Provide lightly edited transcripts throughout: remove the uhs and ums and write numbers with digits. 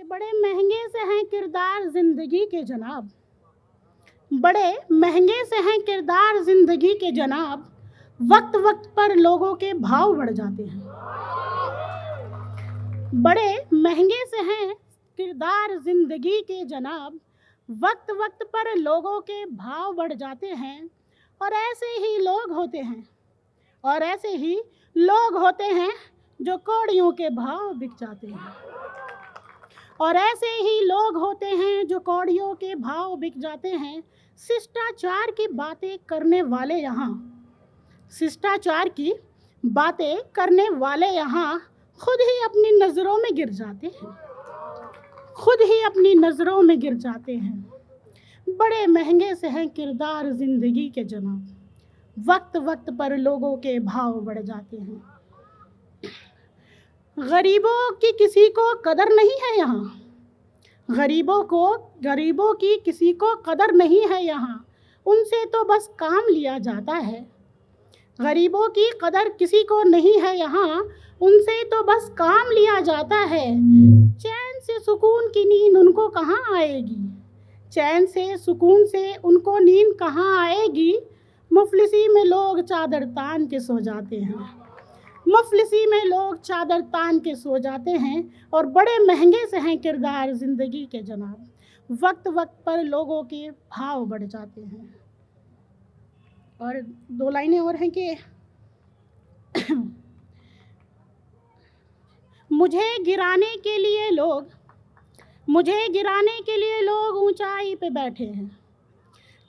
बड़े महंगे से हैं किरदार ज़िंदगी के जनाब, बड़े महंगे से हैं किरदार ज़िंदगी के जनाब, वक्त वक्त पर लोगों के भाव बढ़ जाते हैं। बड़े महंगे से हैं किरदार ज़िंदगी के जनाब, वक्त वक्त पर लोगों के भाव बढ़ जाते हैं। और ऐसे ही लोग होते हैं, और ऐसे ही लोग होते हैं जो कौड़ियों के भाव बिक जाते हैं। और ऐसे ही लोग होते हैं जो कौड़ियों के भाव बिक जाते हैं। शिष्टाचार की बातें करने वाले यहाँ, शिष्टाचार की बातें करने वाले यहाँ खुद ही अपनी नज़रों में गिर जाते हैं, खुद ही अपनी नज़रों में गिर जाते हैं। बड़े महंगे से हैं किरदार ज़िंदगी के जनाब, वक्त वक्त पर लोगों के भाव बढ़ जाते हैं। गरीबों की किसी को कदर नहीं है यहाँ, गरीबों की किसी को कदर नहीं है यहाँ, उनसे तो बस काम लिया जाता है। गरीबों की कदर किसी को नहीं है यहाँ, उनसे तो बस काम लिया जाता है। चैन से सुकून की नींद उनको कहाँ आएगी, चैन से सुकून से उनको नींद कहाँ आएगी। मुफलिसी में लोग चादर तान के सो जाते हैं, मुफलिसी में लोग चादर तान के सो जाते हैं। और बड़े महंगे से हैं किरदार ज़िंदगी के जनाब, वक्त वक्त पर लोगों के भाव बढ़ जाते हैं। और दो लाइनें और हैं कि मुझे गिराने के लिए लोग ऊंचाई पे बैठे हैं।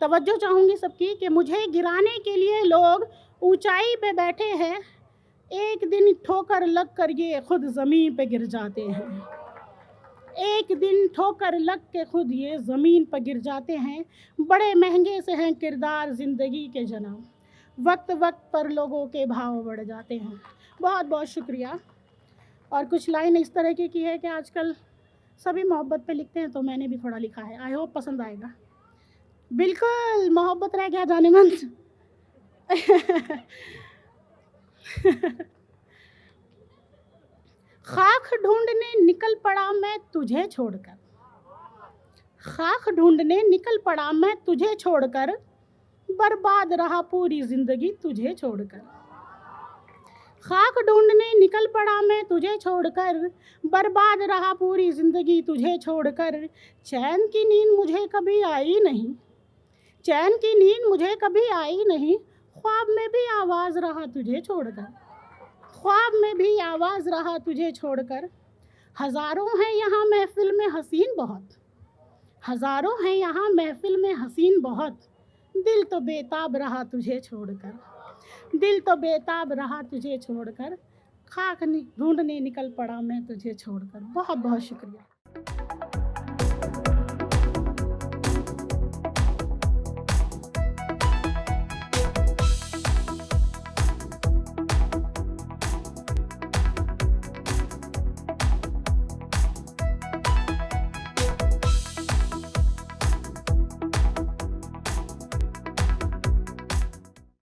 तवज्जो चाहूँगी सबकी कि मुझे गिराने के लिए लोग ऊंचाई पे बैठे हैं, एक दिन ठोकर लग कर ये खुद ज़मीन पे गिर जाते हैं। एक दिन ठोकर लग के खुद ये ज़मीन पर गिर जाते हैं। बड़े महंगे से हैं किरदार ज़िंदगी के जनाब, वक्त वक्त पर लोगों के भाव बढ़ जाते हैं। बहुत बहुत शुक्रिया। और कुछ लाइन इस तरह की है कि आजकल सभी मोहब्बत पे लिखते हैं, तो मैंने भी थोड़ा लिखा है। आई होप पसंद आएगा। बिल्कुल मोहब्बत रह गया जाने मन। खाक ढूंढने निकल पड़ा मैं तुझे छोड़कर, खाक ढूंढने निकल पड़ा मैं तुझे छोड़कर, बर्बाद रहा पूरी ज़िंदगी तुझे छोड़कर। खाक ढूंढने निकल पड़ा मैं तुझे छोड़कर, बर्बाद रहा पूरी ज़िंदगी तुझे छोड़कर। चैन की नींद मुझे कभी आई नहीं, चैन की नींद मुझे कभी आई नहीं, ख्वाब में भी आवाज़ रहा तुझे छोड़कर, ख्वाब में भी आवाज़ रहा तुझे छोड़कर। हज़ारों हैं यहाँ महफ़िल में हसीन बहुत, हज़ारों हैं यहाँ महफ़िल में हसीन बहुत, दिल तो बेताब रहा तुझे छोड़कर, दिल तो बेताब रहा तुझे छोड़कर। खाक ढूंढने निकल पड़ा मैं तुझे छोड़कर। बहुत बहुत शुक्रिया।